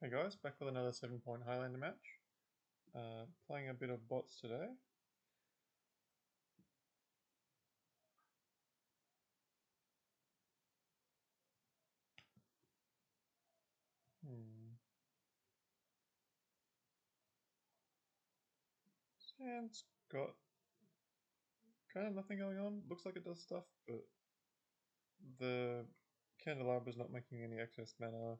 Hey guys, back with another 7-point Highlander match. Playing a bit of bots today. Sand's got kind of nothing going on. Looks like it does stuff, but the Candelabra's not making any excess mana.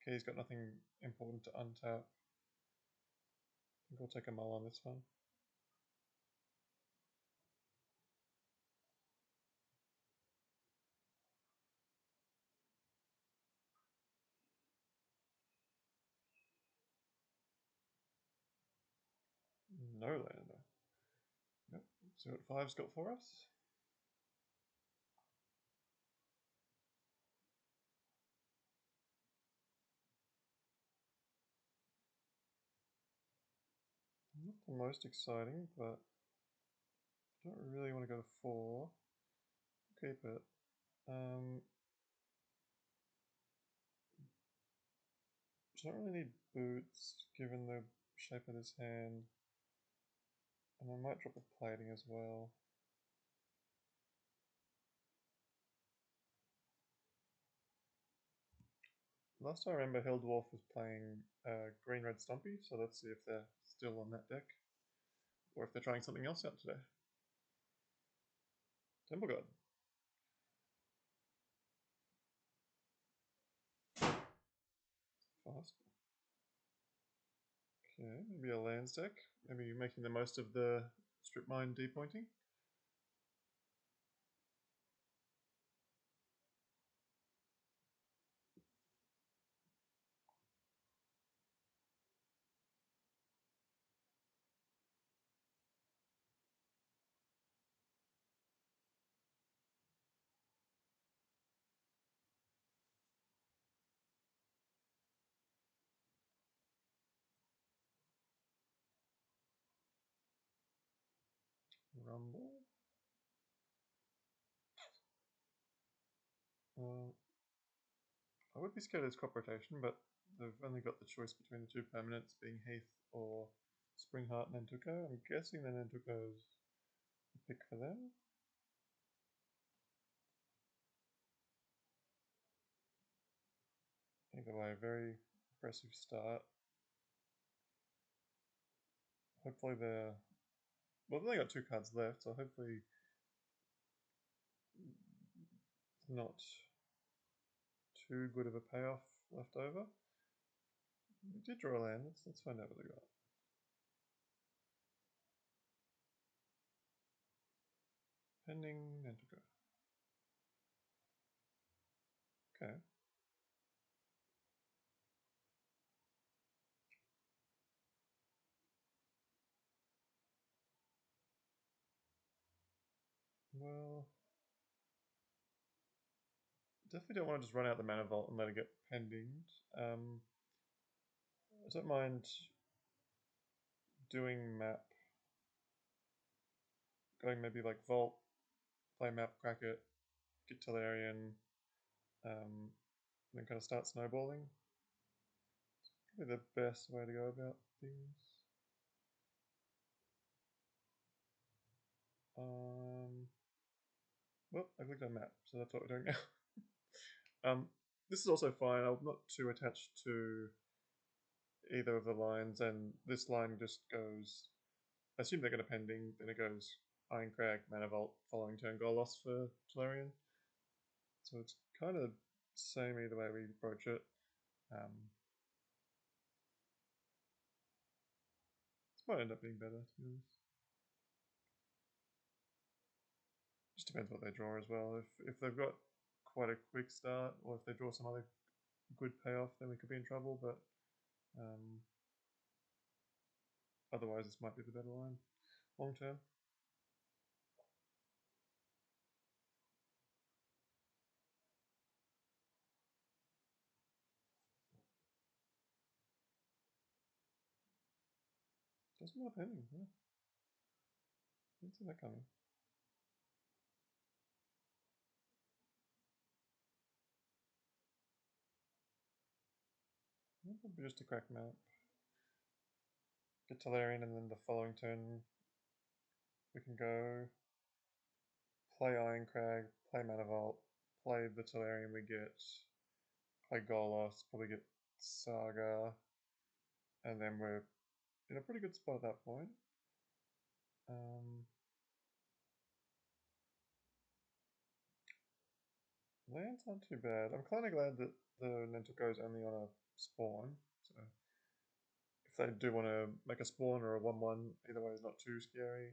Key's got nothing important to untap. I think I'll take a mull on this one. No lander. Yep, see what 5's got for us. Not the most exciting, but I don't really want to go to 4. Keep it. I don't really need boots, given the shape of this hand. And I might drop a plating as well. Last I remember, Hill Dwarf was playing Green-Red Stompy, so let's see if they're still on that deck. Or if they're trying something else out today. Temple Guard. Fast. Okay, maybe a lands deck. Maybe making the most of the strip mine depointing. Rumble. I would be scared of this crop rotation, but they've only got the choice between the two permanents, being Heath or Springheart Nantuko. I'm guessing the Nantuko's the pick for them. Either way, very impressive start. Hopefully they're... Well, they've only got 2 cards left, so hopefully not too good of a payoff left over. We did draw a land. Let's find out what they got. Pending Nantuko. Okay. Well, definitely don't want to just run out the mana vault and let it get pendinged. I don't mind doing map, going maybe like vault, play map, crack it, get Tellurian, then kind of start snowballing. Probably the best way to go about things. Well, I clicked on map, so that's what we're doing now. This is also fine. I'm not too attached to either of the lines, and this line just goes... I assume they're going to pending, then it goes Ironcrag, Mana Vault, following turn goal loss for Tellurian. So it's kind of the same either way we approach it. This might end up being better, to be honest. Just depends what they draw as well. If they've got quite a quick start, or if they draw some other good payoff, then we could be in trouble, but otherwise this might be the better line long term. Doesn't have pending, yeah. Didn't see that coming. Maybe just a crack map. Get Tolarian, and then the following turn we can go play Iron Crag, play Mana Vault, play the Tolarian we get, play Golos, probably get Saga, and then we're in a pretty good spot at that point. Lands aren't too bad. I'm kind of glad that the Nentoko is only on a spawn, so if they do want to make a spawn or a 1-1, either way is not too scary.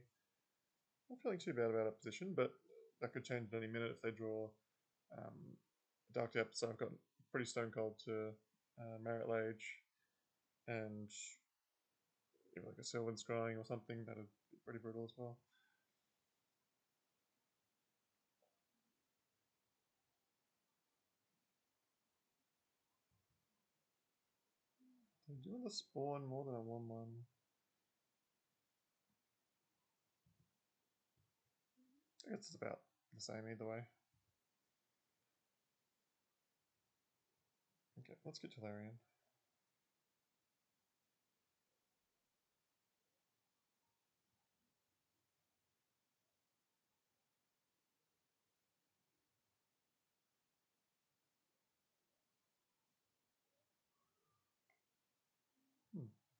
I'm not feeling too bad about our position, but that could change at any minute if they draw Dark Depth. So I've got pretty stone cold to Merit Lage, and like a Sylvan Scrying or something, that'd be pretty brutal as well. They're doing the spawn more than a 1-1. I guess it's about the same either way. Okay, let's get Tolarian.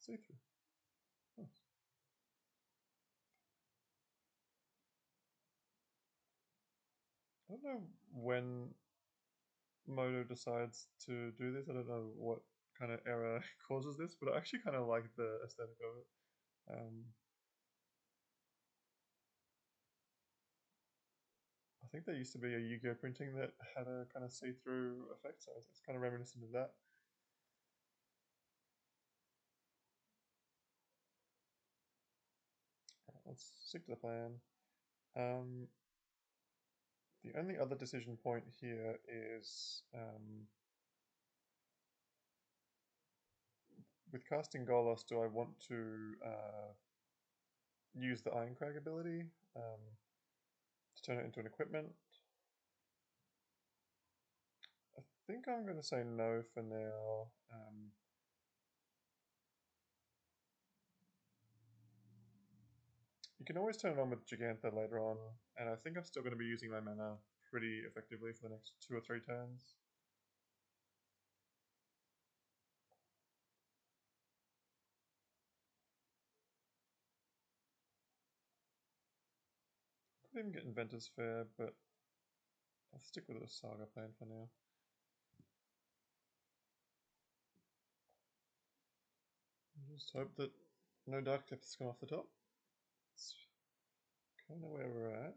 See-through. Nice. I don't know when Moto decides to do this. I don't know what kind of error causes this, but I actually kind of like the aesthetic of it. I think there used to be a Yu-Gi-Oh printing that had a kind of see-through effect, so it's kind of reminiscent of that. Right, let's stick to the plan. The only other decision point here is with casting Golos, do I want to use the Iron Crag ability to turn it into an equipment? I think I'm going to say no for now. You can always turn it on with Gigantha later on, and I think I'm still going to be using my mana pretty effectively for the next 2 or 3 turns. Could even get Inventor's Fair, but I'll stick with the Saga plan for now. Just hope that no Dark Depths come off the top. That's kind of where we're at.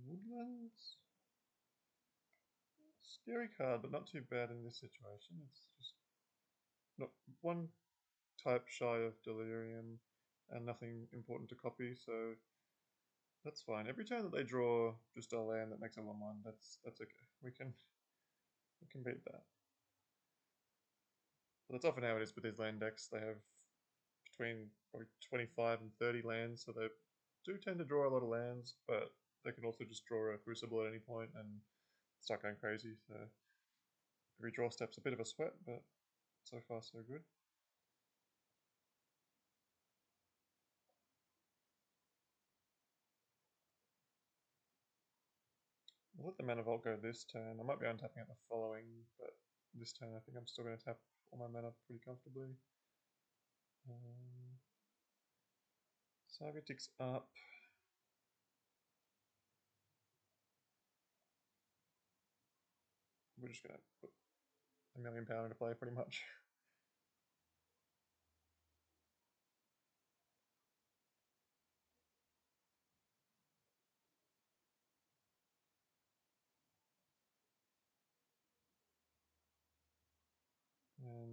Woodlands? Scary card, but not too bad in this situation. It's just not one type shy of Delirium and nothing important to copy, so that's fine. Every turn that they draw just a land that makes a 1-1, that's okay. We can beat that. But that's often how it is with these land decks. They have between probably 25 and 30 lands, so they do tend to draw a lot of lands, but they can also just draw a Crucible at any point and start going crazy. So every draw step's a bit of a sweat, but so far so good. I'll let the Mana Vault go this turn. I might be untapping it the following, but this turn I think I'm still going to tap all my mana pretty comfortably. Saga ticks up. We're just going to put a million power into play pretty much.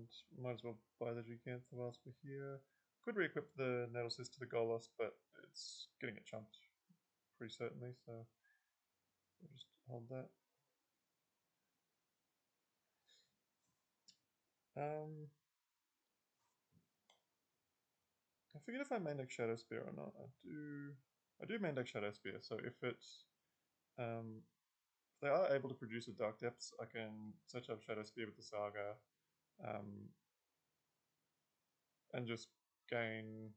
and might as well buy the Gigantha whilst we're here. Could re-equip the Nettlecyst to the Golos, but it's getting it chunked pretty certainly, so we'll just hold that. I forget if I main deck Shadow Spear or not. I do main deck Shadow Spear, so if they are able to produce a Dark Depths, I can search up Shadow Spear with the Saga, and just gain.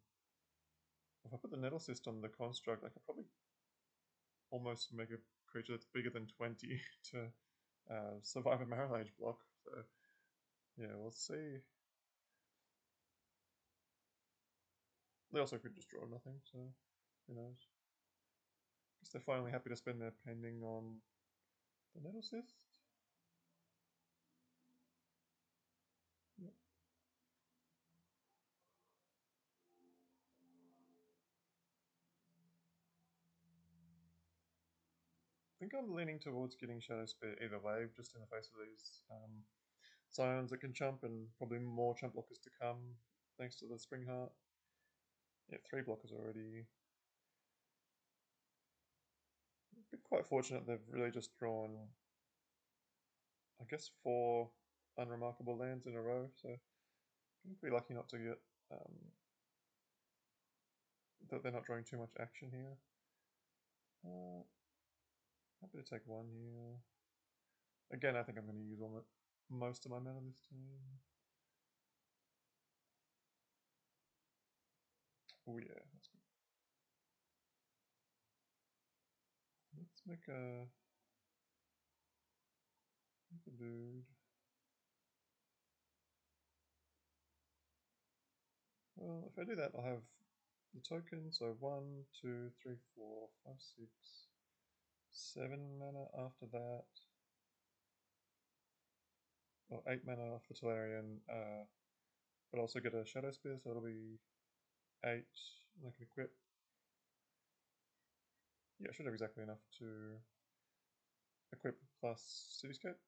If I put the Nettlecyst on the Construct, I could probably almost make a creature that's bigger than 20 to survive a Marrowlage block. So yeah, we'll see. They also could just draw nothing, so who knows. Guess they're finally happy to spend their pending on the Nettlecyst. Yep. I think I'm leaning towards getting Shadow Spear either way, just in the face of these Scions that can chump, and probably more chump blockers to come, thanks to the Spring Heart. Yeah, 3 blockers already. Been quite fortunate they've really just drawn, I guess, 4 unremarkable lands in a row, so I'm pretty lucky not to get, that they're not drawing too much action here. Happy to take 1 here. Again, I think I'm going to use most of my mana this time. Oh yeah, that's good. Let's make a dude. Well, if I do that, I'll have the token, so 1, 2, 3, 4, 5, 6, 7 mana after that. Or 8 mana off the Tolarian, but also get a Shadow Spear, so it'll be 8, and I can equip. Yeah, I should have exactly enough to equip plus Cityscape.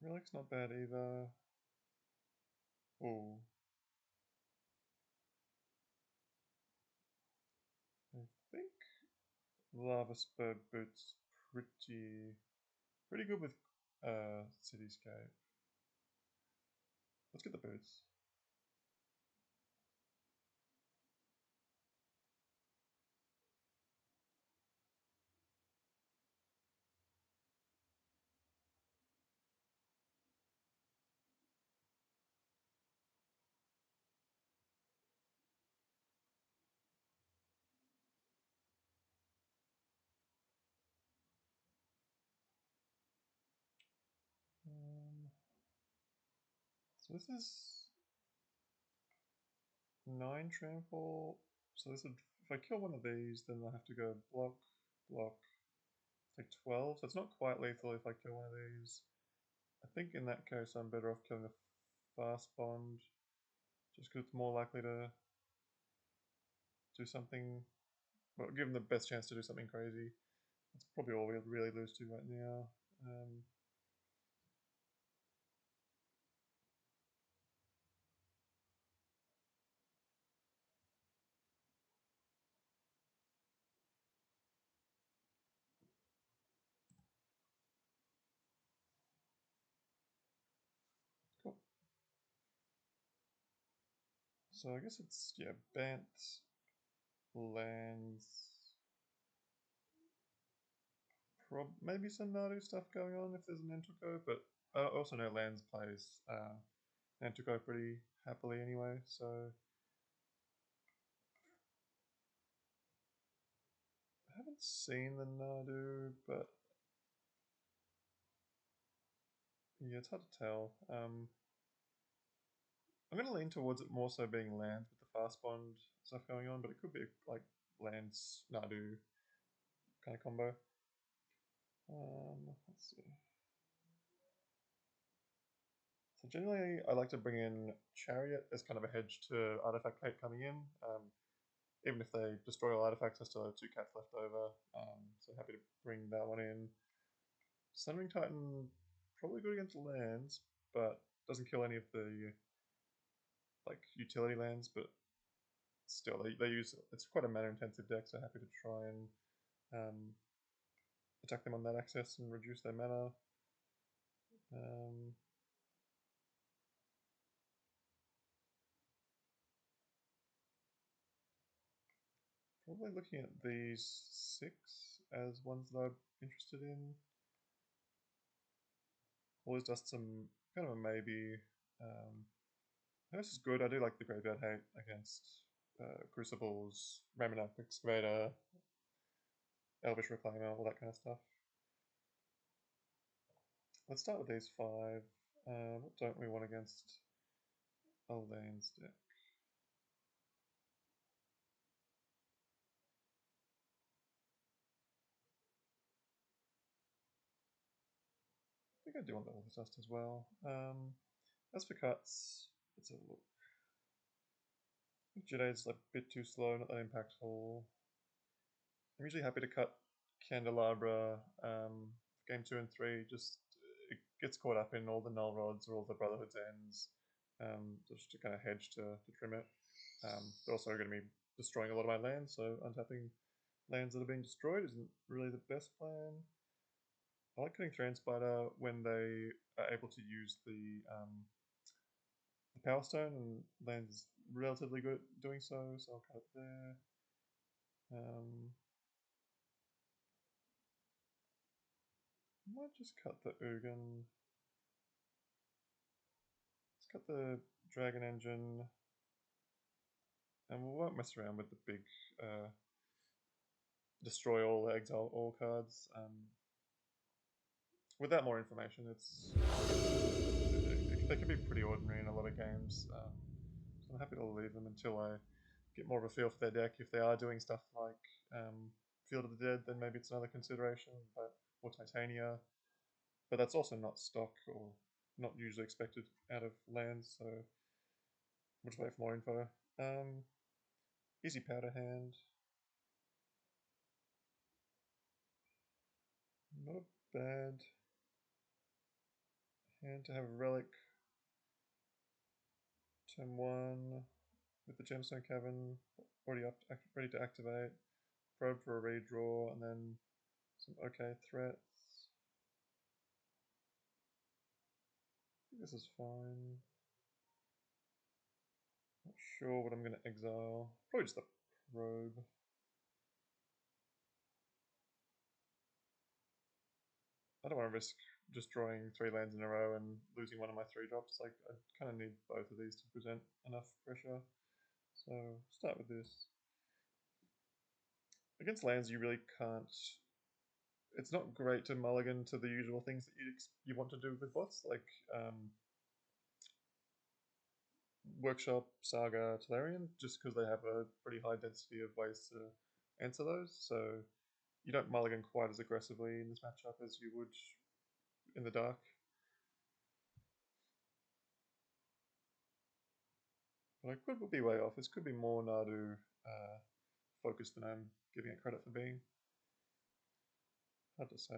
Relic's not bad either. Oh. I think Lava Spur Boots pretty good with Cityscape. Let's get the boots. So this is 9 trample. So this would, if I kill one of these, then I'll have to go block, block, take 12. So it's not quite lethal if I kill one of these. I think in that case I'm better off killing the fast bond, just because it's more likely to do something, well, give them the best chance to do something crazy. That's probably all we'll really lose to right now. Cool. So I guess it's, yeah, Bant, lands, maybe some Nadu stuff going on if there's an Entuko, but I also know lands plays Entuko pretty happily anyway, so I haven't seen the Nadu, but yeah, it's hard to tell. I'm going to lean towards it more so being lands with the fast bond stuff going on, but it could be like lands Nadu kind of combo. Let's see. So Generally, I like to bring in Chariot as kind of a hedge to Artifact Hate coming in. Even if they destroy all artifacts, I still have 2 cats left over, so happy to bring that one in. Sunring Titan, probably good against lands, but doesn't kill any of the like utility lands, but still, they use, it's quite a mana intensive deck, so happy to try and attack them on that access and reduce their mana. Probably looking at these 6 as ones that I'm interested in. Always just some kind of a maybe. This is good. I do like the Graveyard Hate against Crucibles, Ramonap Excavator, Elvish Reclaimer, all that kind of stuff. Let's start with these 5. What don't we want against a lands deck? I think I do want the Author Dust as well. As for cuts, let's have a look. Jide's a bit too slow, not that impactful. I'm usually happy to cut Candelabra. Game 2 and 3, just it gets caught up in all the Null Rods or all the Brotherhood's ends, just to kind of hedge to trim it. They're also going to be destroying a lot of my lands, so untapping lands that are being destroyed isn't really the best plan. I like cutting Transpider when they are able to use the Power Stone, and lands is relatively good at doing so, so I'll cut it there. Might just cut the Ugin. Let's cut the Dragon Engine, and we won't mess around with the big destroy all, exile all cards. With that more information, they can be pretty ordinary in a lot of games. So I'm happy to leave them until I get more of a feel for their deck. If they are doing stuff like Field of the Dead, then maybe it's another consideration, or Titania. But that's also not stock or not usually expected out of lands, so we'll just wait for more info. Easy powder hand. Not a bad hand to have Relic. Turn 1 with the Gemstone Cavern already up, ready to activate. Probe for a redraw, and then some okay threats. I think this is fine. Not sure what I'm going to exile. Probably just a probe. I don't want to risk just drawing 3 lands in a row and losing one of my 3 drops. Like, I kind of need both of these to present enough pressure. So, start with this. Against lands, you really can't. It's not great to mulligan to the usual things that you want to do with bots, like Workshop, Saga, Tolarian, just because they have a pretty high density of ways to answer those. So you don't mulligan quite as aggressively in this matchup as you would in the dark. But I could be way off. This could be more Nadu focused than I'm giving it credit for being. Hard to say.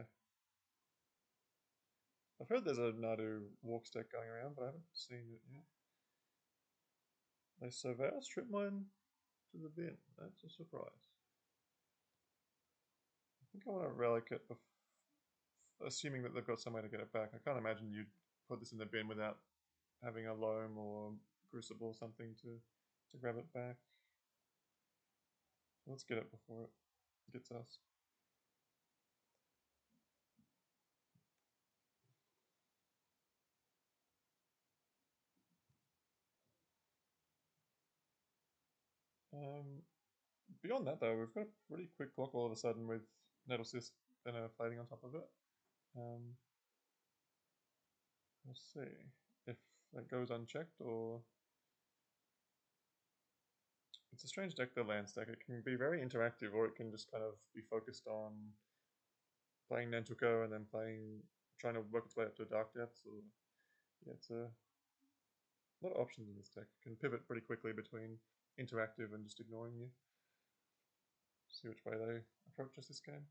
I've heard there's a Nadu Walks deck going around, but I haven't seen it yet. They survey a strip mine to the bin. That's a surprise. I think I want to relic it, assuming that they've got some way to get it back. I can't imagine you'd put this in the bin without having a loam or crucible or something to grab it back. Let's get it before it gets us. Beyond that, though, we've got a pretty quick clock all of a sudden with Nettle Cyst and a plating on top of it. We'll see if that goes unchecked, or it's a strange deck, the land stack. It can be very interactive, or it can just kind of be focused on playing Nantuko and then trying to work its way up to Dark Depths. Or yeah, it's a A lot of options in this deck. Can pivot pretty quickly between interactive and just ignoring you. See which way they approach us this game.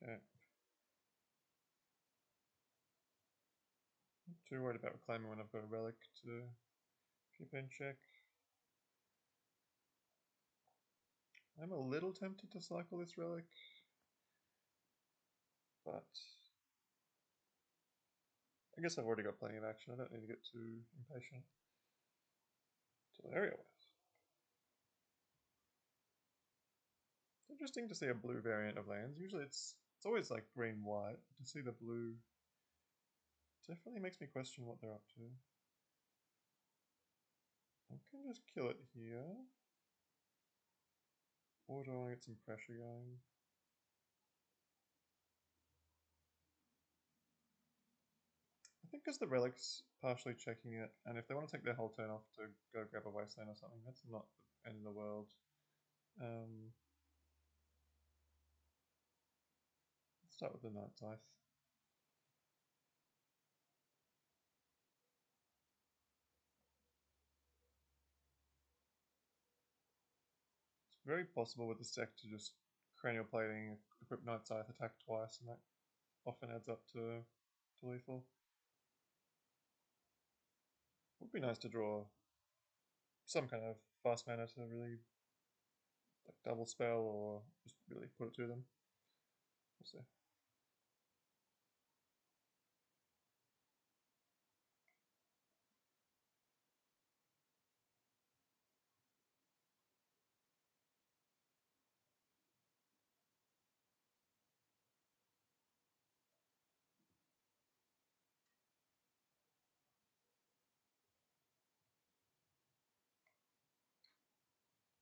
Okay. Not too worried about reclaiming when I've got a relic to keep in check. I'm a little tempted to cycle this relic, but I guess I've already got plenty of action. I don't need to get too impatient. So there we go. It's interesting to see a blue variant of lands. Usually it's always like green-white. To see the blue definitely makes me question what they're up to. I can just kill it here. Or do I want to get some pressure going? I think because the relic's partially checking it, and if they want to take their whole turn off to go grab a wasteland or something, that's not the end of the world. Let's start with the Night Scythe. It's very possible with this deck to just cranial plating, equip Night Scythe, attack twice, and that often adds up to lethal. Would be nice to draw some kind of fast mana to really like double spell or just really put it to them. We'll see.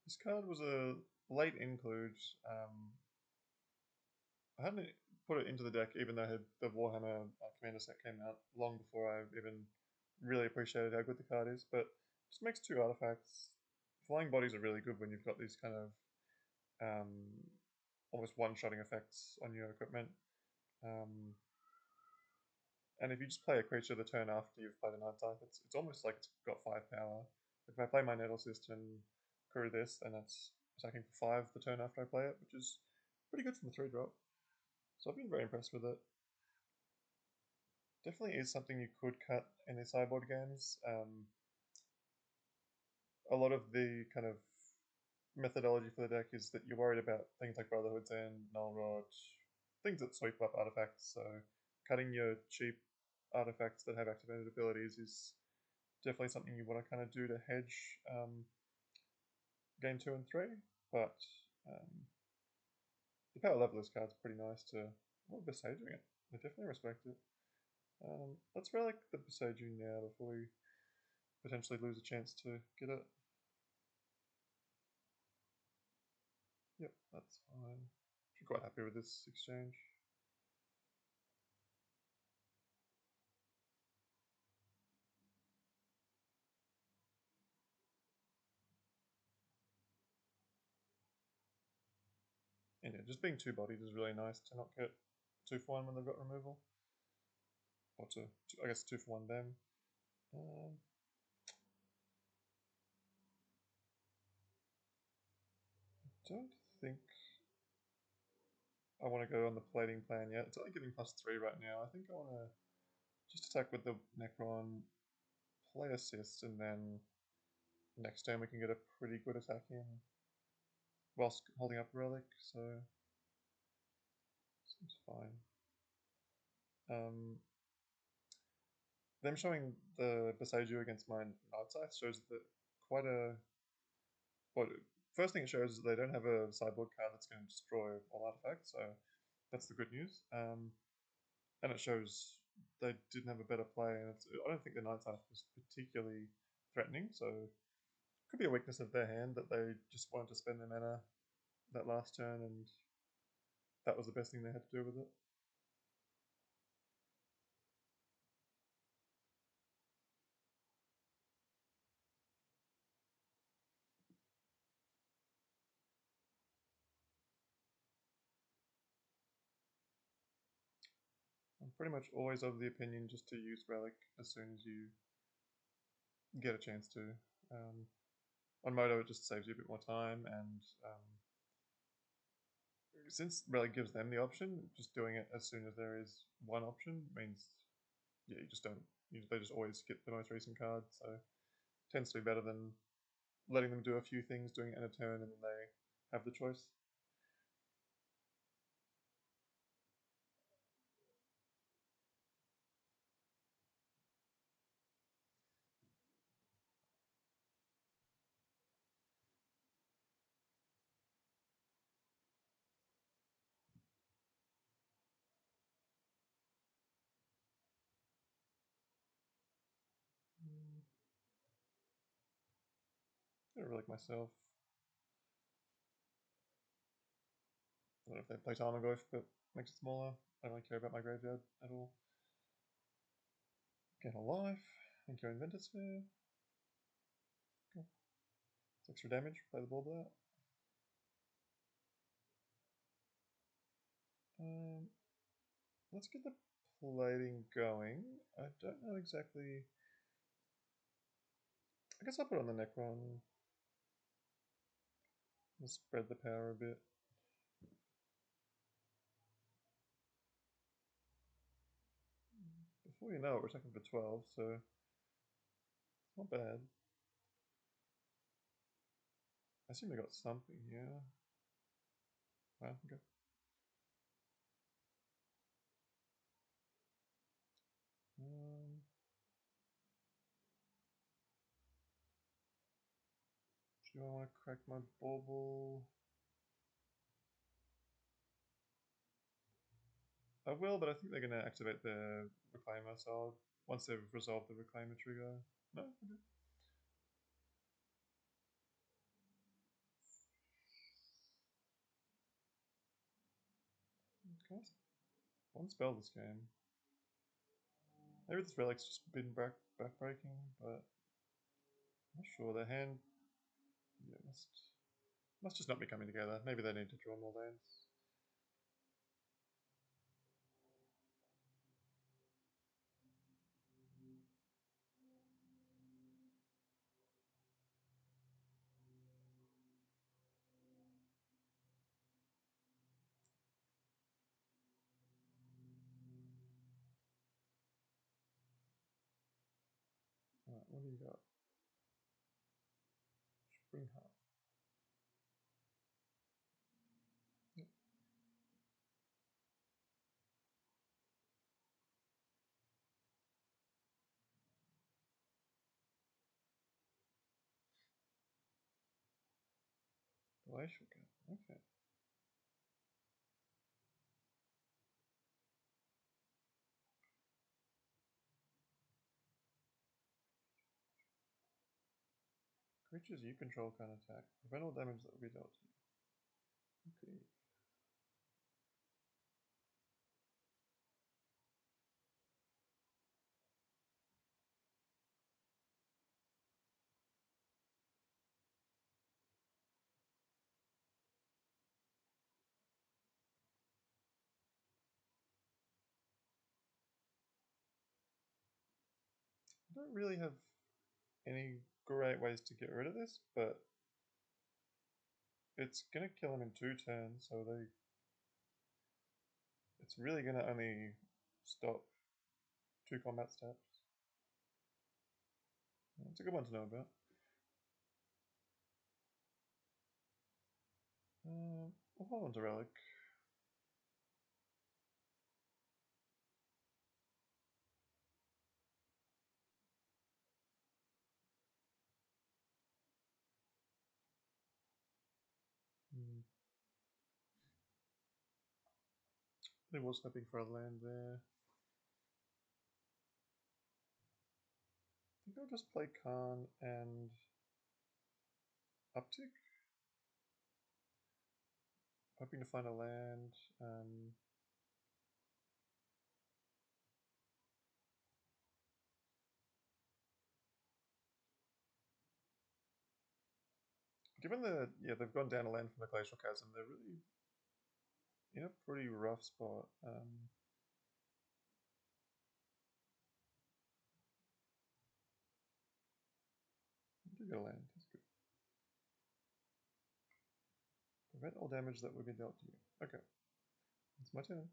This card was a late include. I hadn't put it into the deck even though the Warhammer Commander set came out long before I even really appreciated how good the card is, but it just makes two artifacts. Flying bodies are really good when you've got these kind of almost one-shotting effects on your equipment. And if you just play a creature the turn after you've played a Night Scythe, it's almost like it's got 5 power. If I play my Nettle Cyst and crew this, then it's attacking for 5 the turn after I play it, which is pretty good from a 3-drop. So I've been very impressed with it. Definitely is something you could cut in the sideboard games. A lot of the kind of methodology for the deck is that you're worried about things like Brotherhood's End, Null Rod, things that sweep up artifacts. So cutting your cheap artifacts that have activated abilities is definitely something you want to kind of do to hedge game 2 and 3. But the Power Levelers card's pretty nice to. Well, Besaging it. I definitely respect it. Let's relic the Besaging now before we potentially lose a chance to get it. Yep, that's fine. I'm quite happy with this exchange. And yeah, just being 2 bodies is really nice to not get 2 for 1 when they've got removal. Or I guess 2 for 1 them. I don't think I want to go on the plating plan yet. It's only giving +3 right now. I think I want to just attack with the Necron, play assist, and then next turn we can get a pretty good attack in whilst holding up relic, so seems fine. Them showing the Besaju against my Night Scythe shows that quite a. Well, first thing it shows is they don't have a sideboard card that's going to destroy all artifacts, so that's the good news. And it shows they didn't have a better play, and I don't think the Night Scythe was particularly threatening, so it could be a weakness of their hand that they just wanted to spend their mana that last turn, and that was the best thing they had to do with it. I'm pretty much always of the opinion just to use Relic as soon as you get a chance to. On Moto, it just saves you a bit more time, and since Relic gives them the option, just doing it as soon as there is one option means, yeah, you just don't. They just always get the most recent card, so it tends to be better than letting them do a few things, doing it in a turn, and then they have the choice. I don't really like myself. I don't know if they play Tarmogoyf, but makes it smaller. I don't really care about my graveyard at all. Get a life. Thank you, Inventor Sphere. Cool. It's extra damage. Play the ball there. Let's get the plating going. I don't know exactly. I guess I'll put on the Necron. We'll spread the power a bit. Before you know it, we're attacking for 12, so it's not bad. I assume they got something here. Wow, okay. Do I want to crack my bauble? I will, but I think they're going to activate the Reclaimer, so once they've resolved the Reclaimer trigger. No? Okay. Okay. One spell this game. Maybe this Relic's just been backbreaking, but I'm not sure. Their hand, yeah, must just not be coming together. Maybe they need to draw more lands. Alright, what do you got? Springheart. Yep. Glacial Cat. Okay. Creatures you control can attack. Prevent all damage that will be dealt to you. Okay. I don't really have any great ways to get rid of this, but it's gonna kill him in 2 turns, so it's really gonna only stop 2 combat steps. It's a good one to know about. We'll hold on to Relic. I was hoping for a land there. I think I'll just play Khan and Uptick. hoping to find a land. Given they've gone down a land from the glacial chasm, they're really in a pretty rough spot. Do get a land. That's good. Prevent all damage that would be dealt to you. Okay, it's my turn.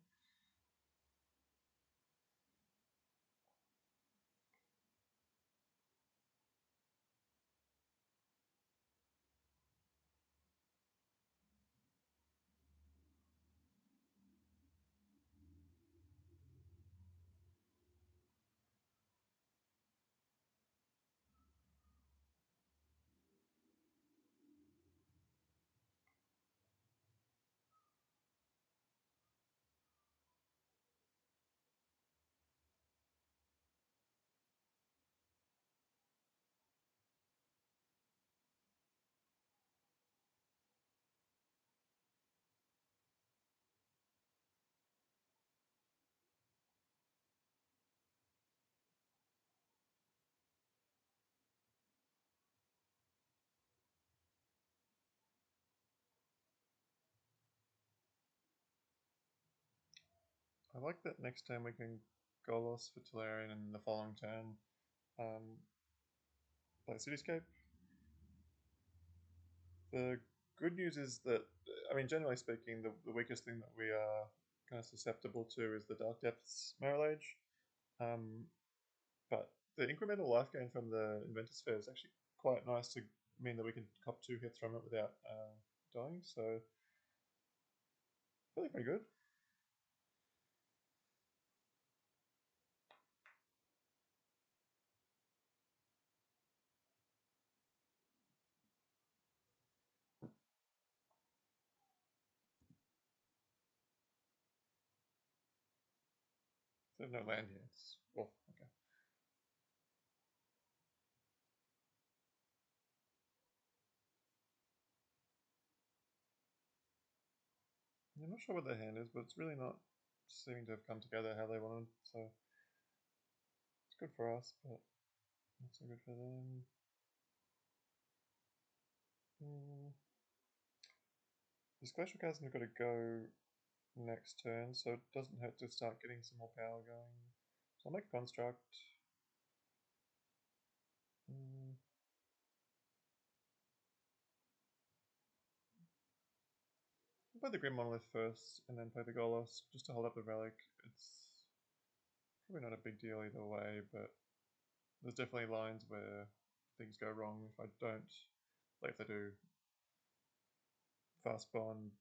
I like that next turn we can Golos for Tolarian, and the following turn play Cityscape. The good news is that, I mean, generally speaking, the weakest thing that we are kind of susceptible to is the Dark Depths Marrowlage. But the incremental life gain from the Inventor Sphere is actually quite nice to mean that we can cop 2 hits from it without dying, so feeling pretty good. There's no land here. It's okay. I'm not sure what their hand is, but it's really not seeming to have come together how they wanted, so it's good for us, but not so good for them. This Glacial Chasm's got to go next turn, so it doesn't hurt to start getting some more power going. So I'll make a construct. I'll play the Grim Monolith first, and then play the Golos, just to hold up the Relic. It's probably not a big deal either way, but there's definitely lines where things go wrong if I don't, like if they do Fast Bond,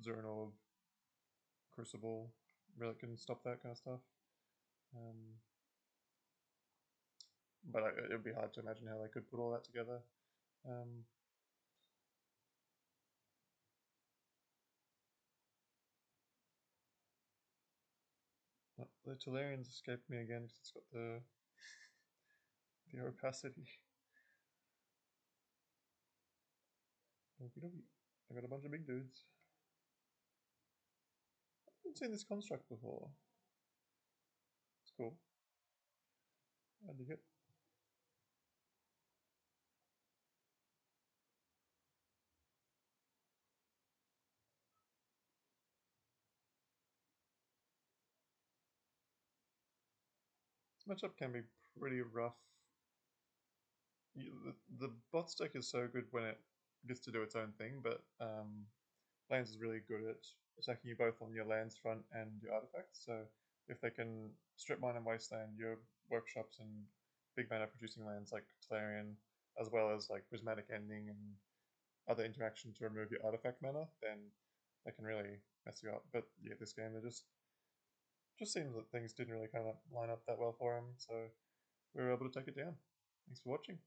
Zernorb, Crucible, Relic can stop that kind of stuff. But it would be hard to imagine how they could put all that together. The Tolarian's escaped me again because it's got the opacity. I got a bunch of big dudes. I haven't seen this construct before. It's cool. I dig it. This matchup can be pretty rough. The bot stack is so good when it gets to do its own thing, but lands is really good at attacking you both on your lands front and your artifacts. So if they can strip mine and wasteland your workshops and big mana producing lands like Tolarian, as well as like Prismatic Ending and other interaction to remove your artifact mana, then they can really mess you up. But yeah, this game it just seems that things didn't really kind of line up that well for him, so we were able to take it down. Thanks for watching.